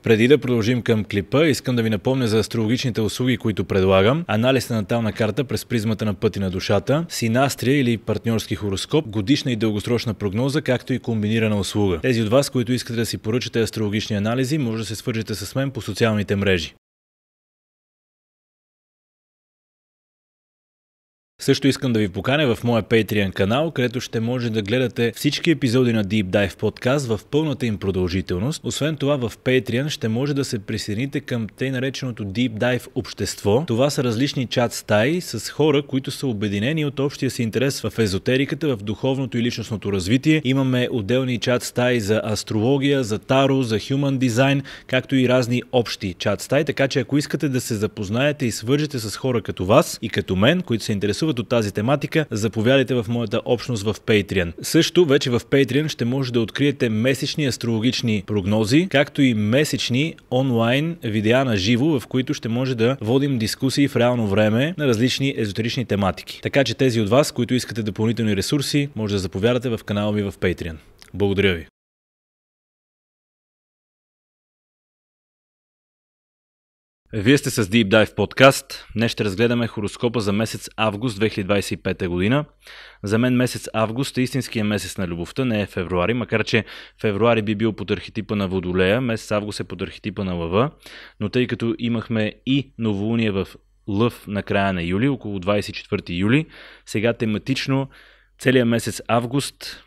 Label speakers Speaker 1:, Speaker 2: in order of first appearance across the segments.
Speaker 1: Преди да продължим към клипа, искам да ви напомня за астрологичните услуги, които предлагам. Анализ на натална карта през призмата на пътя на душата, синастрия или партньорски хороскоп, годишна и дългосрочна прогноза, както и комбинирана услуга. Тези от вас, които искате да си поръчате астрологични анализи, може да се свържете с мен по социалните мрежи. Също искам да ви поканя в моя Patreon канал, където ще може да гледате всички епизоди на Deep Dive подкаст в пълната им продължителност. Освен това, в Patreon ще може да се присъедините към тъй нареченото Deep Dive общество. Това са различни чат стаи с хора, които са обединени от общия си интерес в езотериката, в духовното и личностното развитие. Имаме отделни чат стаи за астрология, за таро, за human design, както и разни общи чат стаи. Така че ако искате да се запознаете и свържете с хора като вас и като мен, които се интересуват от тази тематика, заповядайте в моята общност в Patreon. Също вече в Patreon ще може да откриете месечни астрологични прогнози, както и месечни онлайн видеа на живо, в които ще може да водим дискусии в реално време на различни езотерични тематики. Така че тези от вас, които искате допълнителни ресурси, може да заповядате в канала ми в Patreon. Благодаря ви! Вие сте с Deep Dive подкаст. Днес ще разгледаме хороскопа за месец август 2025 година. За мен месец август е истинския месец на любовта, не е февруари, макар че февруари би бил под архетипа на Водолея, месец август е под архетипа на Лъва, но тъй като имахме и новолуние в Лъв на края на юли, около 24 юли, сега тематично целият месец август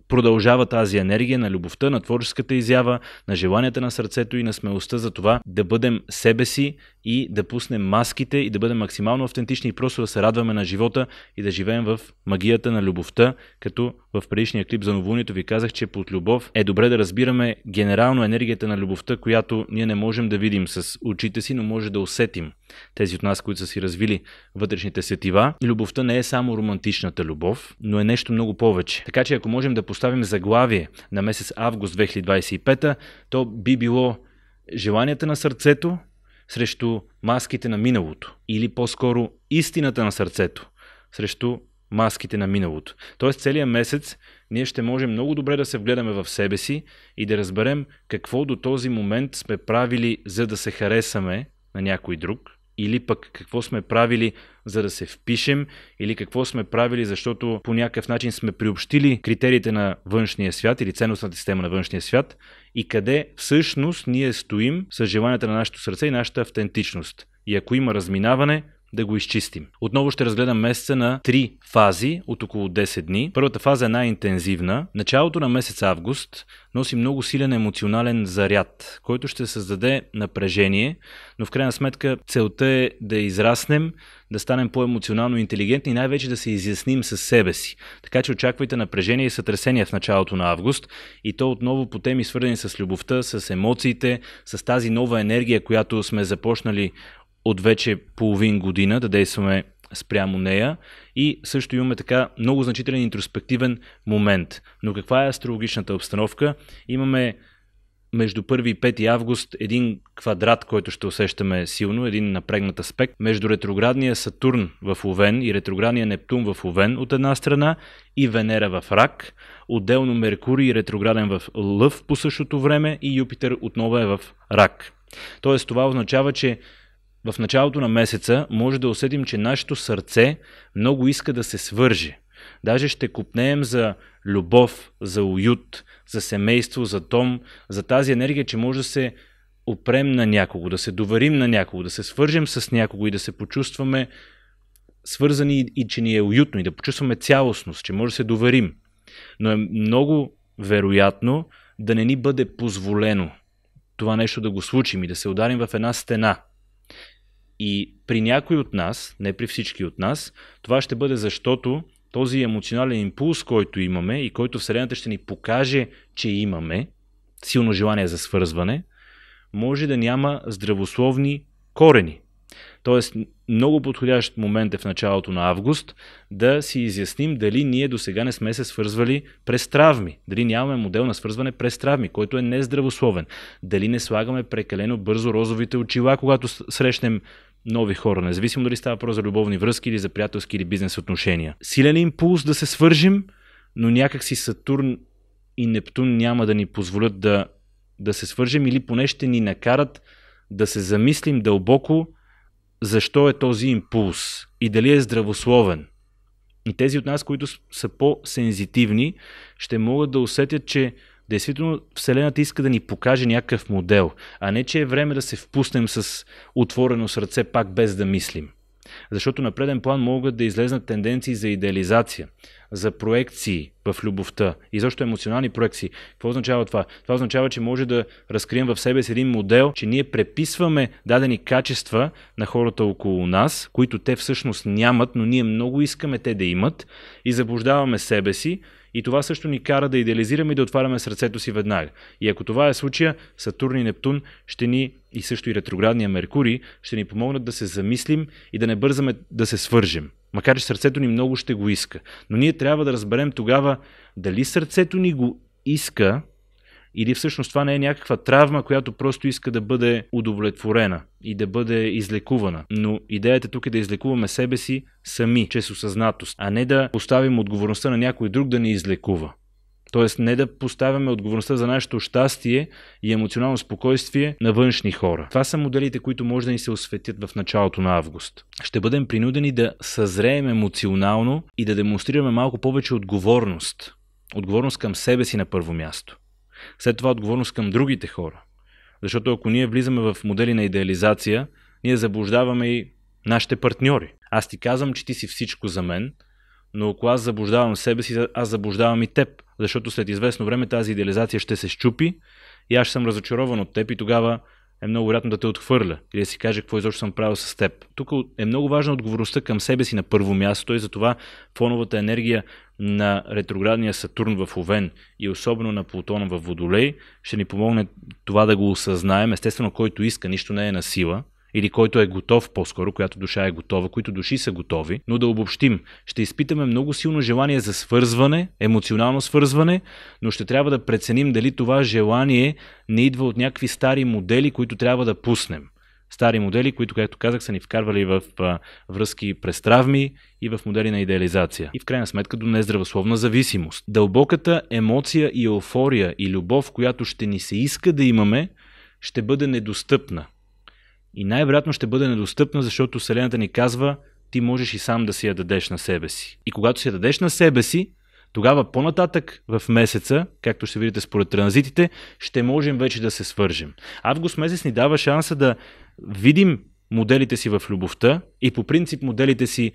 Speaker 1: продължава тази енергия на любовта, на творческата изява, на желанията на сърцето и на смелостта за това да бъдем себе си и да пуснем маските и да бъдем максимално автентични и просто да се радваме на живота и да живеем в магията на любовта, като в предишния клип за новолунието ви казах, че под любов е добре да разбираме генерално енергията на любовта, която ние не можем да видим с очите си, но може да усетим. Тези от нас, които са си развили вътрешните сетива. Любовта не е само романтичната любов, но е нещо много повече. Така че ако можем да поставим заглавие на месец август 2025, то би било желанията на сърцето срещу маските на миналото. Или по-скоро истината на сърцето срещу маските на миналото. Тоест целият месец ние ще можем много добре да се вгледаме в себе си и да разберем какво до този момент сме правили, за да се харесаме на някой друг, или пък какво сме правили, за да се впишем, или какво сме правили, защото по някакъв начин сме приобщили критериите на външния свят или ценностната система на външния свят и къде всъщност ние стоим с желанията на нашето сърце и нашата автентичност. И ако има разминаване, да го изчистим. Отново ще разгледам месеца на 3 фази от около 10 дни. Първата фаза е най-интензивна. Началото на месец август носи много силен емоционален заряд, който ще създаде напрежение, но в крайна сметка целта е да израснем, да станем по-емоционално интелигентни и най-вече да се изясним със себе си. Така че очаквайте напрежение и сътресение в началото на август и то отново по теми свързани с любовта, с емоциите, с тази нова енергия, която сме започнали от вече половин година да действаме спрямо нея и също имаме така много значителен интроспективен момент. Но каква е астрологичната обстановка? Имаме между 1 и 5 август един квадрат, който ще усещаме силно, един напрегнат аспект между ретроградния Сатурн в Овен и ретроградния Нептун в Овен от една страна и Венера в Рак, отделно Меркурий ретрограден в Лъв по същото време и Юпитер отново е в Рак. Тоест това означава, че в началото на месеца може да усетим, че нашето сърце много иска да се свърже. Даже ще купнеем за любов, за уют, за семейство, за дом, за тази енергия, че може да се опрем на някого, да се доверим на някого, да се свържем с някого и да се почувстваме свързани и че ни е уютно и да почувстваме цялостност, че може да се доверим. Но е много вероятно да не ни бъде позволено това нещо да го случим и да се ударим в една стена. И при някой от нас, не при всички от нас, това ще бъде защото този емоционален импулс, който имаме и който Вселената ще ни покаже, че имаме силно желание за свързване, може да няма здравословни корени. Тоест, много подходящ момент е в началото на август да си изясним дали ние до сега не сме се свързвали през травми, дали нямаме модел на свързване през травми, който е нездравословен, дали не слагаме прекалено бързо розовите очила, когато срещнем нови хора, независимо дали става въпрос за любовни връзки или за приятелски или бизнес отношения. Силен импулс да се свържим, но някак си Сатурн и Нептун няма да ни позволят да да се свържем или поне ще ни накарат да се замислим дълбоко защо е този импулс и дали е здравословен. И тези от нас, които са по-сензитивни, ще могат да усетят, че действително Вселената иска да ни покаже някакъв модел, а не че е време да се впуснем с отворено сърце пак без да мислим. Защото на преден план могат да излезнат тенденции за идеализация, за проекции в любовта и защо емоционални проекции. Какво означава това? Това означава, че може да разкрием в себе си един модел, че ние преписваме дадени качества на хората около нас, които те всъщност нямат, но ние много искаме те да имат и заблуждаваме себе си. И това също ни кара да идеализираме и да отваряме сърцето си веднага. И ако това е случая, Сатурн и Нептун ще ни, и също и ретроградния Меркурий, ще ни помогнат да се замислим и да не бързаме да се свържем. Макар че сърцето ни много ще го иска. Но ние трябва да разберем тогава дали сърцето ни го иска или всъщност това не е някаква травма, която просто иска да бъде удовлетворена и да бъде излекувана. Но идеята тук е да излекуваме себе си сами, чрез осъзнатост, а не да поставим отговорността на някой друг да ни излекува. Тоест не да поставяме отговорността за нашето щастие и емоционално спокойствие на външни хора. Това са моделите, които може да ни се осветят в началото на август. Ще бъдем принудени да съзреем емоционално и да демонстрираме малко повече отговорност. Отговорност към себе си на първо място. След това отговорност към другите хора. Защото ако ние влизаме в модели на идеализация, ние заблуждаваме и нашите партньори. Аз ти казвам, че ти си всичко за мен, но ако аз заблуждавам себе си, аз заблуждавам и теб. Защото след известно време тази идеализация ще се счупи и аз ще съм разочарован от теб и тогава е много вероятно да те отхвърля или да си каже какво изобщо съм правил с теб. Тук е много важна отговорността към себе си на първо място и затова фоновата енергия на ретроградния Сатурн в Овен и особено на Плутона в Водолей ще ни помогне това да го осъзнаем. Естествено, който иска, нищо не е на сила. Или който е готов по-скоро, която душа е готова, които души са готови, но да обобщим. Ще изпитаме много силно желание за свързване, емоционално свързване, но ще трябва да преценим дали това желание не идва от някакви стари модели, които трябва да пуснем. Стари модели, които, както казах, са ни вкарвали в връзки през травми и в модели на идеализация. И в крайна сметка до нездравословна зависимост. Дълбоката емоция и еуфория и любов, която ще ни се иска да имаме, ще бъде недостъпна. И най-вероятно ще бъде недостъпна, защото Вселената ни казва, ти можеш и сам да си я дадеш на себе си. И когато си я дадеш на себе си, тогава по-нататък в месеца, както ще видите според транзитите, ще можем вече да се свържем. Август месец ни дава шанса да видим моделите си в любовта и по принцип моделите си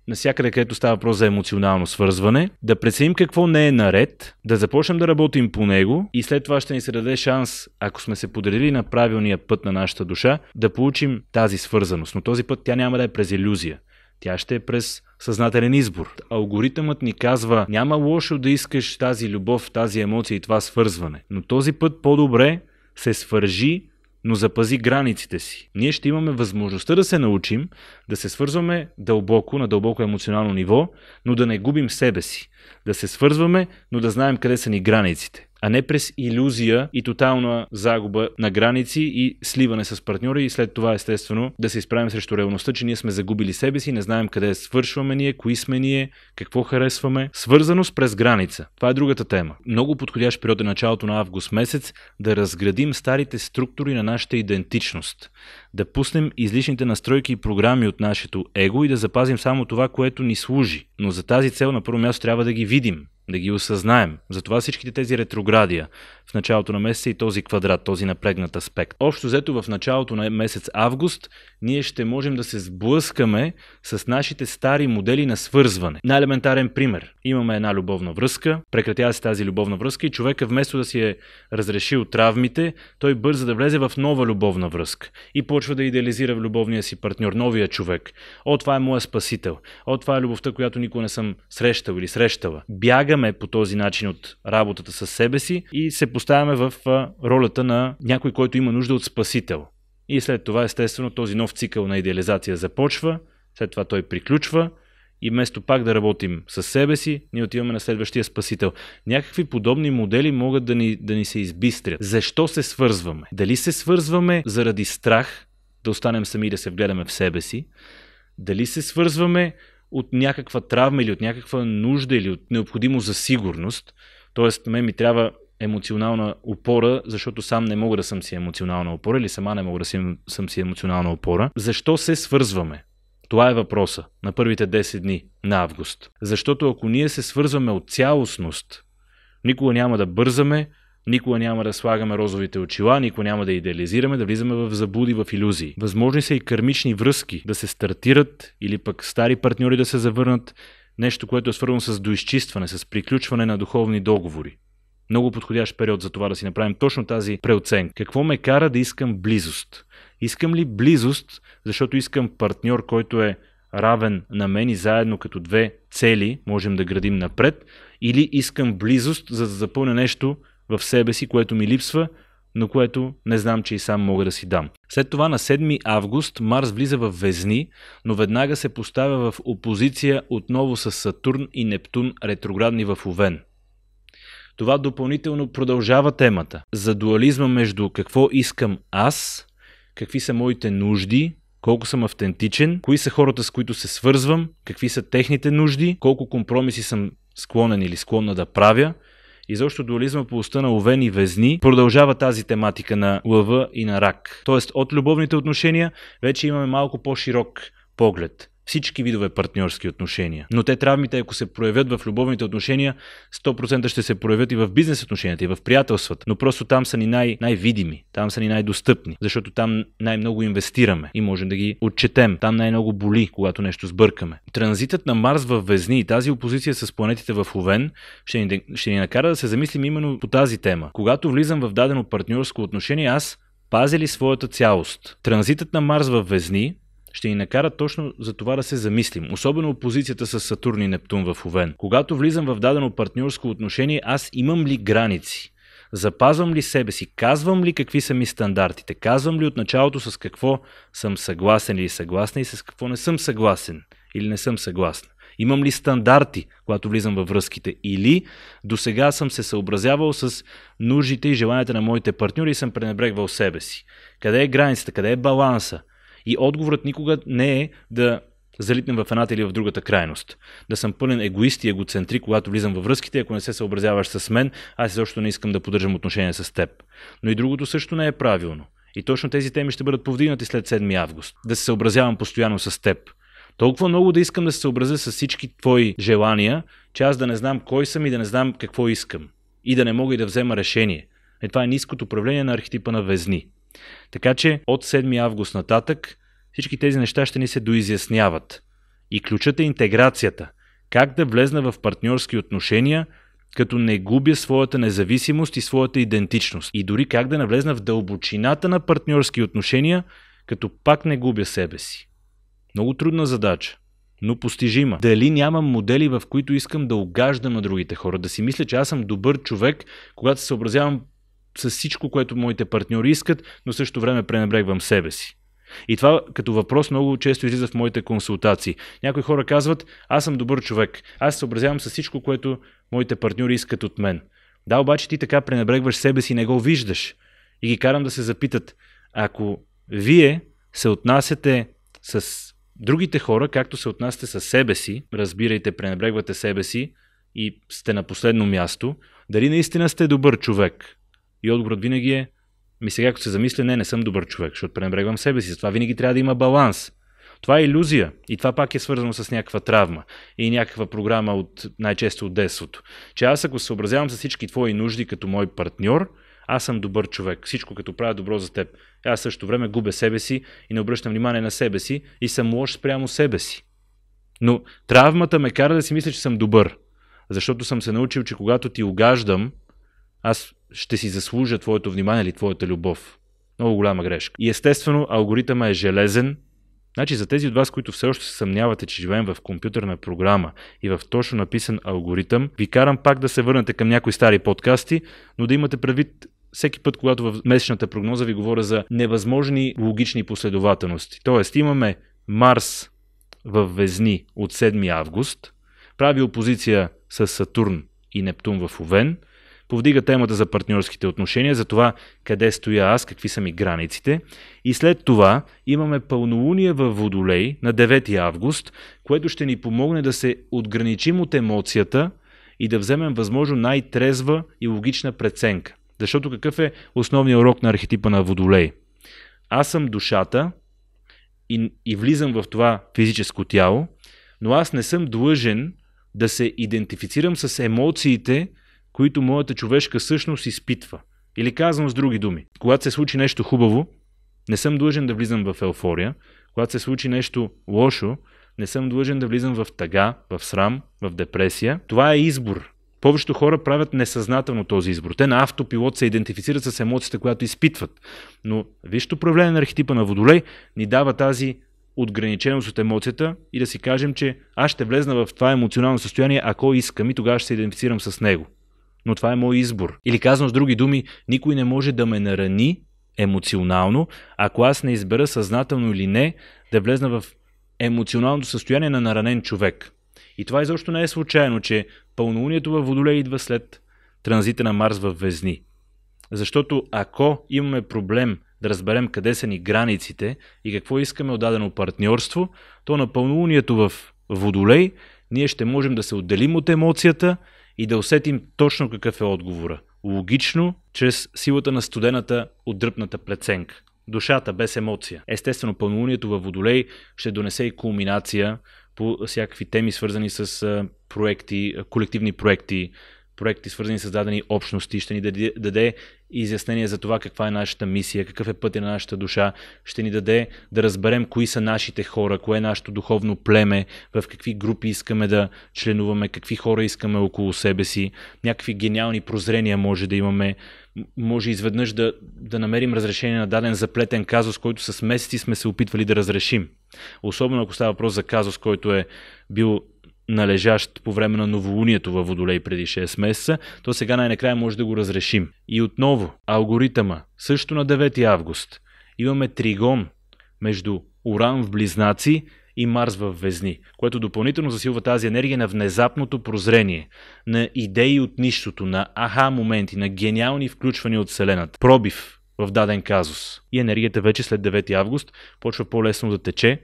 Speaker 1: навсякъде, където става въпрос за емоционално свързване, да преценим какво не е наред, да започнем да работим по него и след това ще ни се даде шанс, ако сме се поделили на правилния път на нашата душа, да получим тази свързаност. Но този път тя няма да е през илюзия. Тя ще е през съзнателен избор. Алгоритъмът ни казва, няма лошо да искаш тази любов, тази емоция и това свързване. Но този път по-добре се свържи, но запази границите си. Ние ще имаме възможността да се научим, да се свързваме дълбоко, на дълбоко емоционално ниво, но да не губим себе си. Да се свързваме, но да знаем къде са ни границите. А не през илюзия и тотална загуба на граници и сливане с партньори и след това естествено да се изправим срещу реалността, че ние сме загубили себе си, не знаем къде свършваме ние, кои сме ние, какво харесваме. Свързаност през граница. Това е другата тема. Много подходящ период е началото на август месец да разградим старите структури на нашата идентичност. Да пуснем излишните настройки и програми от нашето его и да запазим само това, което ни служи. Но за тази цел на първо място трябва да ги видим, да ги осъзнаем. Затова всичките тези ретроградия в началото на месеца и този квадрат, този напрегнат аспект. Общо взето в началото на месец август ние ще можем да се сблъскаме с нашите стари модели на свързване. Най-елементарен пример. Имаме една любовна връзка, прекратява се тази любовна връзка и човека вместо да си е разрешил травмите, той бърза да влезе в нова любовна връзка и почва да идеализира в любовния си партньор, новия човек. О, това е моя спасител. О, това е любовта, която никога не съм срещал или срещала. Бягаме по този начин от работата с себе си и се поставяме в ролята на някой, който има нужда от спасител. И след това, естествено, този нов цикъл на идеализация започва, след това той приключва и вместо пак да работим с себе си, ние отиваме на следващия спасител. Някакви подобни модели могат да ни се избистрят. Защо се свързваме? Дали се свързваме заради страх да останем сами и да се вгледаме в себе си? Дали се свързваме от някаква травма или от някаква нужда или от необходимост за сигурност? Тоест, мен ми трябва емоционална опора, защото сам не мога да съм си емоционална опора или сама не мога да съм си емоционална опора. Защо се свързваме? Това е въпроса на първите 10 дни на август. Защото ако ние се свързваме от цялостност, никога няма да бързаме, никога няма да слагаме розовите очила, никога няма да идеализираме, да влизаме в заблуди, в илюзии. Възможни са и кармични връзки да се стартират или пък стари партньори да се завърнат, нещо, което е свързано с доизчистване, с приключване на духовни договори. Много подходящ период за това да си направим точно тази преоценка. Какво ме кара да искам близост? Искам ли близост, защото искам партньор, който е равен на мен и заедно като две цели можем да градим напред, или искам близост, за да запълня нещо в себе си, което ми липсва, но което не знам, че и сам мога да си дам. След това на 7 август Марс влиза в Везни, но веднага се поставя в опозиция отново с Сатурн и Нептун ретроградни в Овен. Това допълнително продължава темата за дуализма между какво искам аз, какви са моите нужди, колко съм автентичен, кои са хората, с които се свързвам, какви са техните нужди, колко компромиси съм склонен или склонна да правя. И защо дуализма по оста на Овен и Везни продължава тази тематика на Лъва и на Рак. Тоест от любовните отношения вече имаме малко по-широк поглед. Всички видове партньорски отношения. Но те травмите, ако се проявят в любовните отношения, 100% ще се проявят и в бизнес отношенията, и в приятелствата. Но просто там са ни най-видими, там са ни най-достъпни, защото там най-много инвестираме и можем да ги отчетем. Там най-много боли, когато нещо сбъркаме. Транзитът на Марс в Везни и тази опозиция с планетите в Овен ще ни накара да се замислим именно по тази тема. Когато влизам в дадено партньорско отношение, аз пазя ли своята цялост? Транзитът на Марс в Везни ще ни накара точно за това да се замислим. Особено опозицията с Сатурн и Нептун в Овен. Когато влизам в дадено партньорско отношение, аз имам ли граници? Запазвам ли себе си? Казвам ли какви са ми стандартите? Казвам ли от началото с какво съм съгласен или съгласна и с какво не съм съгласен или не съм съгласна? Имам ли стандарти, когато влизам във връзките? Или досега съм се съобразявал с нуждите и желанията на моите партньори и съм пренебрегвал себе си? Къде е границата? Къде е баланса? И отговорът никога не е да залитнем в едната или в другата крайност. Да съм пълен егоист и егоцентрик, когато влизам във връзките, ако не се съобразяваш с мен, аз изобщо не искам да поддържам отношения с теб. Но и другото също не е правилно. И точно тези теми ще бъдат повдигнати след 7 август. Да се съобразявам постоянно с теб. Толкова много да искам да се съобразя с всички твои желания, че аз да не знам кой съм и да не знам какво искам. И да не мога и да взема решение. Това е ниското управление на архетипа на Везни. Така че от 7 август нататък всички тези неща ще ни се доизясняват. И ключът е интеграцията. Как да влезна в партньорски отношения, като не губя своята независимост и своята идентичност. И дори как да навлезна в дълбочината на партньорски отношения, като пак не губя себе си. Много трудна задача, но постижима. Дали нямам модели, в които искам да угаждам на другите хора, да си мисля, че аз съм добър човек, когато се съобразявам с всичко, което моите партньори искат, но в същото време пренебрегвам себе си. И това като въпрос много често излиза в моите консултации. Някои хора казват, аз съм добър човек, аз се съобразявам с всичко, което моите партньори искат от мен. Да, обаче ти така пренебрегваш себе си и не го виждаш. И ги карам да се запитат, ако вие се отнасяте с другите хора, както се отнасяте с себе си, разбирайте, пренебрегвате себе си и сте на последно място, дали наистина сте добър човек? И отговорът винаги е, сега ако се замисля, не съм добър човек, защото пренебрегвам себе си. Затова винаги трябва да има баланс. Това е илюзия и това пак е свързано с някаква травма и някаква програма най-често от детството. Че аз ако се съобразявам с всички твои нужди като мой партньор, аз съм добър човек. Всичко като правя добро за теб. Аз също време губя себе си и не обръщам внимание на себе си и съм лош спрямо себе си. Но травмата ме кара да си мисля, че съм добър. Защото съм се научил, че когато ти угаждам, аз ще си заслужа твоето внимание или твоята любов. Много голяма грешка. И естествено, алгоритъмът е железен. Значи за тези от вас, които все още се съмнявате, че живеем в компютърна програма и в точно написан алгоритъм, ви карам пак да се върнете към някои стари подкасти, но да имате предвид всеки път, когато в месечната прогноза ви говоря за невъзможни логични последователности. Тоест имаме Марс в Везни от 7 август, прави опозиция с Сатурн и Нептун в Овен, повдига темата за партньорските отношения, за това къде стоя аз, какви са ми границите. И след това имаме пълнолуние във Водолей на 9 август, което ще ни помогне да се отграничим от емоцията и да вземем възможно най-трезва и логична преценка. Защото какъв е основният урок на архетипа на Водолей? Аз съм душата и влизам в това физическо тяло, но аз не съм длъжен да се идентифицирам с емоциите, които моята човешка същност изпитва. Или казвам с други думи, когато се случи нещо хубаво, не съм длъжен да влизам в еуфория. Когато се случи нещо лошо, не съм длъжен да влизам в тъга, в срам, в депресия. Това е избор. Повечето хора правят несъзнателно този избор. Те на автопилот се идентифицират с емоцията, която изпитват. Но висшето управление на архетипа на Водолей ни дава тази отграниченост от емоцията и да си кажем, че аз ще влезна в това емоционално състояние, ако искам, и тогава ще се идентифицирам с него. Но това е мой избор. Или казвам с други думи, никой не може да ме нарани емоционално, ако аз не избера съзнателно или не да влезна в емоционалното състояние на наранен човек. И това изобщо не е случайно, че пълнолунието във Водолей идва след транзита на Марс във Везни. Защото ако имаме проблем да разберем къде са ни границите и какво искаме от дадено партньорство, то на пълнолунието в Водолей ние ще можем да се отделим от емоцията и да усетим точно какъв е отговора. Логично, чрез силата на студената, отдръпната преценка. Душата без емоция. Естествено, пълнолунието във Водолей ще донесе и кулминация по всякакви теми, свързани с проекти, колективни проекти, свързани с дадени общности, ще ни даде изяснение за това каква е нашата мисия, какъв е пътя на нашата душа, ще ни даде да разберем кои са нашите хора, кое е нашето духовно племе, в какви групи искаме да членуваме, какви хора искаме около себе си, някакви гениални прозрения може да имаме, може изведнъж да намерим разрешение на даден заплетен казус, който с месеци сме се опитвали да разрешим. Особено ако става въпрос за казус, който е бил належащ по време на новолунието във Водолей преди 6 месеца, то сега най-накрая може да го разрешим. И отново, алгоритъма, също на 9 август, имаме тригон между Уран в Близнаци и Марс в Везни, което допълнително засилва тази енергия на внезапното прозрение, на идеи от нищото, на аха моменти, на гениални включвания от Вселената, пробив в даден казус. И енергията вече след 9 август почва по-лесно да тече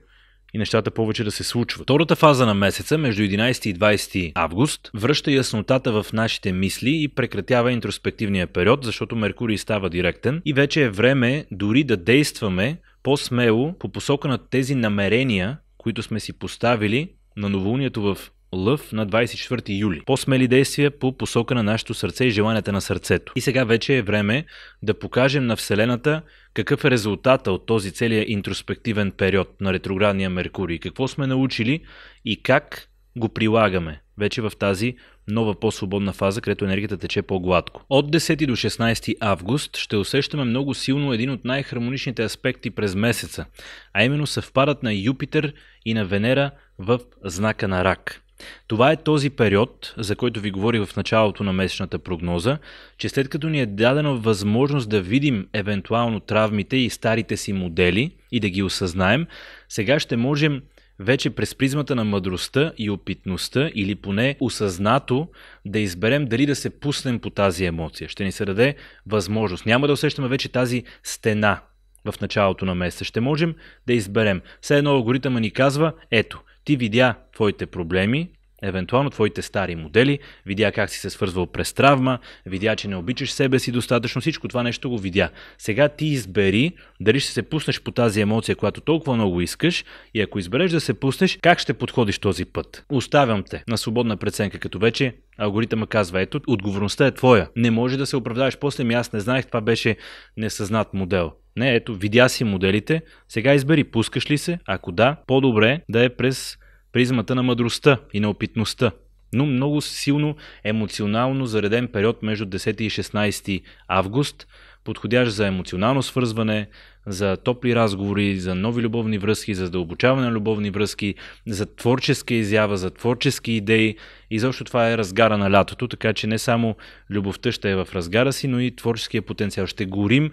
Speaker 1: и нещата повече да се случват. Втората фаза на месеца, между 11 и 20 август, връща яснотата в нашите мисли и прекратява интроспективния период, защото Меркурий става директен и вече е време дори да действаме по-смело по посока на тези намерения, които сме си поставили на новолунието в Лъв на 24 юли. По-смели действия по посока на нашето сърце и желанията на сърцето. И сега вече е време да покажем на Вселената какъв е резултата от този целия интроспективен период на ретроградния Меркурий. Какво сме научили и как го прилагаме вече в тази нова по-свободна фаза, където енергията тече по-гладко. От 10 до 16 август ще усещаме много силно един от най-хармоничните аспекти през месеца, а именно съвпадът на Юпитер и на Венера в знака на Рак. Това е този период, за който ви говорих в началото на месечната прогноза, че след като ни е дадена възможност да видим евентуално травмите и старите си модели и да ги осъзнаем, сега ще можем вече през призмата на мъдростта и опитността или поне осъзнато да изберем дали да се пуснем по тази емоция. Ще ни се даде възможност. Няма да усещаме вече тази стена в началото на месеца. Ще можем да изберем. Все едно алгоритъма ни казва, ето, ти видя твоите проблеми, евентуално твоите стари модели, видя как си се свързвал през травма, видя, че не обичаш себе си достатъчно, всичко това нещо го видя. Сега ти избери дали ще се пуснеш по тази емоция, която толкова много искаш, и ако избереш да се пуснеш, как ще подходиш този път. Оставям те на свободна преценка, като вече алгоритъма казва, ето, отговорността е твоя. Не може да се оправдаваш после, аз не знаех, това беше несъзнат модел. Не, ето, видя си моделите, сега избери, пускаш ли се, ако да, по-добре да е през призмата на мъдростта и на опитността. Но много силно емоционално зареден период между 10 и 16 август, подходящ за емоционално свързване, за топли разговори, за нови любовни връзки, за задълбочаване на любовни връзки, за творческа изява, за творчески идеи. И защо това е разгара на лятото, така че не само любовта ще е в разгара си, но и творческия потенциал. Ще горим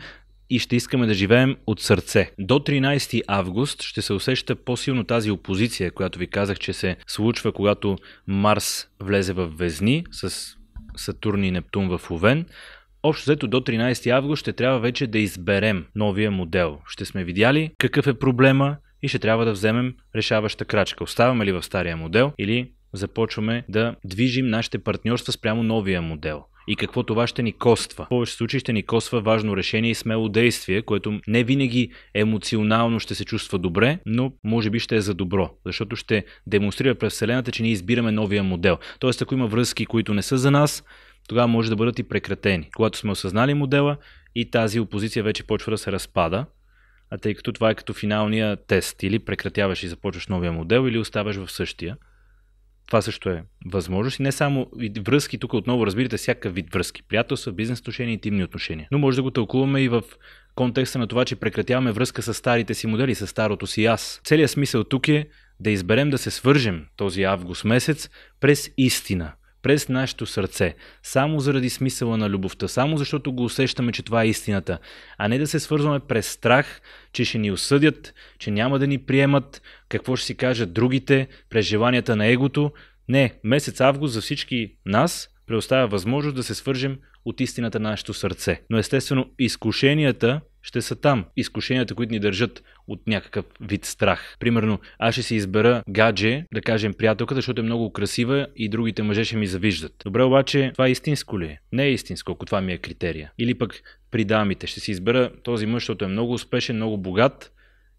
Speaker 1: и ще искаме да живеем от сърце. До 13 август ще се усеща по-силно тази опозиция, която ви казах, че се случва, когато Марс влезе в Везни с Сатурн и Нептун в Овен. Общо взето до 13 август ще трябва вече да изберем новия модел. Ще сме видяли какъв е проблема и ще трябва да вземем решаваща крачка. Оставаме ли в стария модел или започваме да движим нашите партньорства спрямо новия модел. И какво това ще ни коства. В повече случаи ще ни коства важно решение и смело действие, което не винаги емоционално ще се чувства добре, но може би ще е за добро, защото ще демонстрира пред Вселената, че ние избираме новия модел. Тоест, ако има връзки, които не са за нас, тогава може да бъдат и прекратени. Когато сме осъзнали модела и тази опозиция вече почва да се разпада, а тъй като това е като финалния тест, или прекратяваш и започваш новия модел, или оставаш в същия. Това също е възможност и не само връзки, тук отново разбирате всякакъв вид връзки, приятелства, бизнес отношения, интимни отношения. Но може да го тълкуваме и в контекста на това, че прекратяваме връзка с старите си модели, с старото си аз. Целият смисъл тук е да изберем да се свържем този август месец през истина, през нашето сърце, само заради смисъла на любовта, само защото го усещаме, че това е истината, а не да се свързваме през страх, че ще ни осъдят, че няма да ни приемат, какво ще си кажат другите, през желанията на егото. Не, месец август за всички нас предоставя възможност да се свържем от истината на нашето сърце. Но естествено изкушенията ще са там. Изкушенията, които ни държат от някакъв вид страх. Примерно, аз ще си избера гадже, да кажем приятелка, защото е много красива и другите мъже ще ми завиждат. Добре, обаче това истинско ли е? Не е истинско, ако това ми е критерия. Или пък при дамите ще си избера този мъж, защото е много успешен, много богат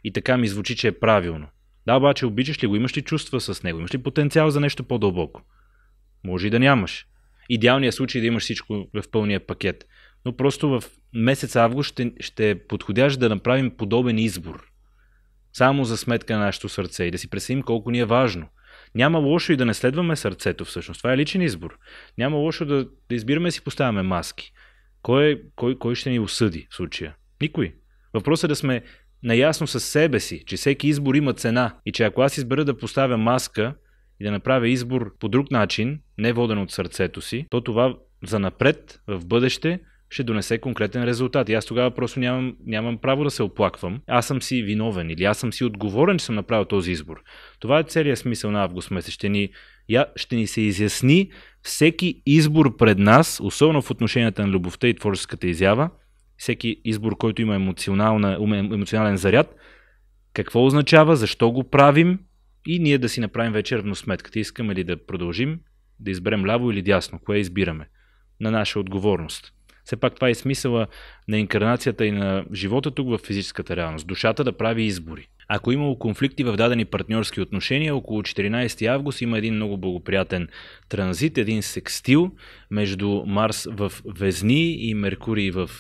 Speaker 1: и така ми звучи, че е правилно. Да, обаче обичаш ли го? Имаш ли чувства с него? Имаш ли потенциал за нещо по-дълбоко? Може и да нямаш. Идеалният случай е да имаш всичко в пълния пакет. Но просто в месец август ще е подходящ да направим подобен избор. Само за сметка на нашето сърце и да си представим колко ни е важно. Няма лошо и да не следваме сърцето всъщност. Това е личен избор. Няма лошо да избираме и си поставяме маски. Кой ще ни осъди в случая? Никой. Въпросът е да сме наясно със себе си, че всеки избор има цена и че ако аз избера да поставя маска и да направя избор по друг начин, не воден от сърцето си, то това занапред, в бъдеще, ще донесе конкретен резултат. И аз тогава просто нямам право да се оплаквам. Аз съм си виновен или аз съм си отговорен, че съм направил този избор. Това е целият смисъл на август месец. Ще ни се изясни всеки избор пред нас, особено в отношенията на любовта и творческата изява, всеки избор, който има емоционален заряд, какво означава, защо го правим и ние да си направим вече равносметката. Искаме ли да продължим, да изберем ляво или дясно, кое избираме на наша отговорност. Все пак това е смисъла на инкарнацията и на живота тук в физическата реалност. Душата да прави избори. Ако имало конфликти в дадени партньорски отношения, около 14 август има един много благоприятен транзит, един секстил между Марс в Везни и Меркурий в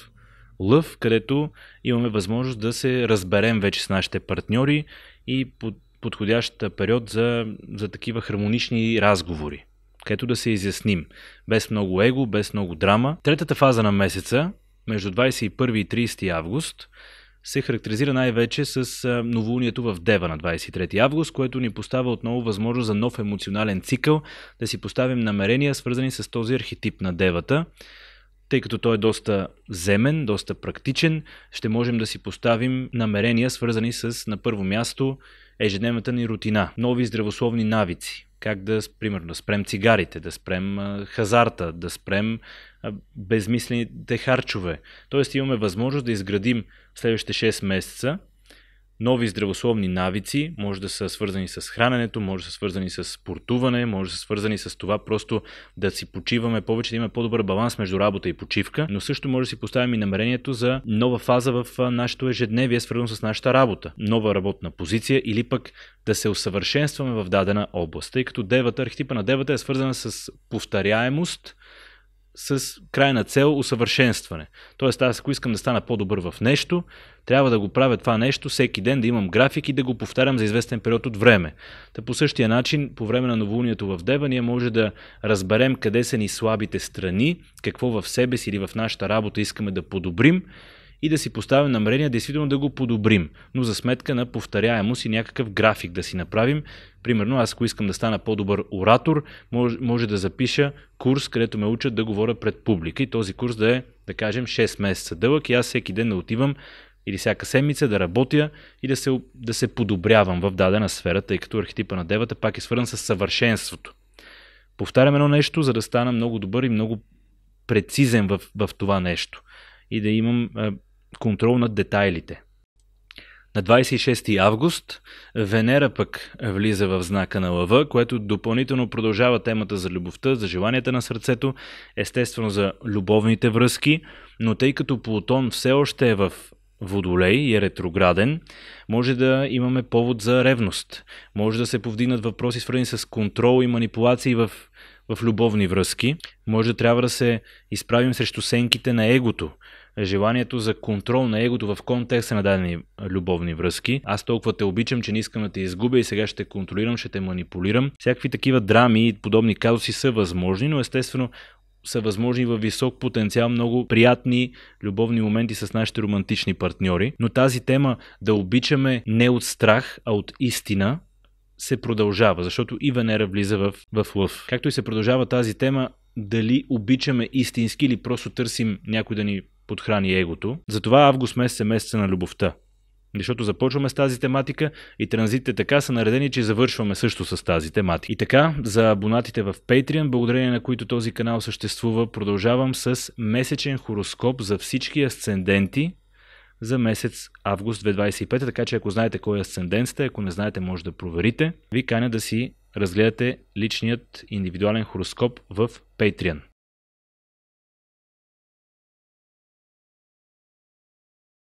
Speaker 1: Лъв, където имаме възможност да се разберем вече с нашите партньори и подходящ период за такива хармонични разговори, където да се изясним, без много его, без много драма. Третата фаза на месеца, между 21 и 30 август, се характеризира най-вече с новолунието в Дева на 23 август, което ни поставя отново възможност за нов емоционален цикъл, да си поставим намерения, свързани с този архетип на Девата. Тъй като той е доста земен, доста практичен, ще можем да си поставим намерения, свързани с, на първо място, ежедневната ни рутина, нови здравословни навици. Как примерно, да спрем цигарите, да спрем хазарта, да спрем безмислените харчове. Тоест имаме възможност да изградим в следващите 6 месеца нови здравословни навици, може да са свързани с храненето, може да са свързани с спортуване, може да са свързани с това просто да си почиваме повече, да има по-добър баланс между работа и почивка, но също може да си поставим и намерението за нова фаза в нашето ежедневие, свързано с нашата работа. Нова работна позиция или пък да се усъвършенстваме в дадена област, тъй като Девата, архетипа на Девата е свързана с повторяемост, с крайна цел усъвършенстване. Тоест, аз ако искам да стана по-добър в нещо, трябва да го правя това нещо всеки ден, да имам график и да го повтарям за известен период от време. Та по същия начин, по време на новолунието в Дева, ние може да разберем къде са ни слабите страни, какво в себе си или в нашата работа искаме да подобрим и да си поставим намерение действително да го подобрим, но за сметка на повторяемост и някакъв график да си направим. Примерно, аз ако искам да стана по-добър оратор, може да запиша курс, където ме учат да говоря пред публика и този курс да е, да кажем, 6 месеца дълъг и аз всеки ден да отивам или всяка седмица да работя и да се подобрявам в дадена сфера, тъй като архетипа на Девата пак е свързан с съвършенството. Повтарям едно нещо, за да стана много добър и много прецизен в това нещо и да имам контрол над детайлите. На 26 август Венера пък влиза в знака на Лъва, което допълнително продължава темата за любовта, за желанията на сърцето, естествено за любовните връзки, но тъй като Плутон все още е в Водолей и е ретрограден, може да имаме повод за ревност. Може да се повдигнат въпроси, свързани с контрол и манипулации в любовни връзки. Може да трябва да се изправим срещу сенките на егото. Желанието за контрол на егото в контекста на дадени любовни връзки. Аз толкова те обичам, че не искам да те изгубя и сега ще те контролирам, ще те манипулирам. Всякакви такива драми и подобни казуси са възможни, но естествено са възможни във висок потенциал много приятни любовни моменти с нашите романтични партньори. Но тази тема да обичаме не от страх, а от истина се продължава, защото и Венера влиза в Лъв. Както и се продължава тази тема, дали обичаме истински или просто търсим някой да ни подхрани егото. Затова август месец е месеца на любовта. Защото започваме с тази тематика и транзитите така са наредени, че завършваме също с тази тематика. И така, за абонатите в Patreon, благодарение на които този канал съществува, продължавам с месечен хороскоп за всички асценденти за месец август 2025, така че ако знаете кой е асцендент сте, ако не знаете, може да проверите. Ви каня да си разгледате личният индивидуален хороскоп в Patreon.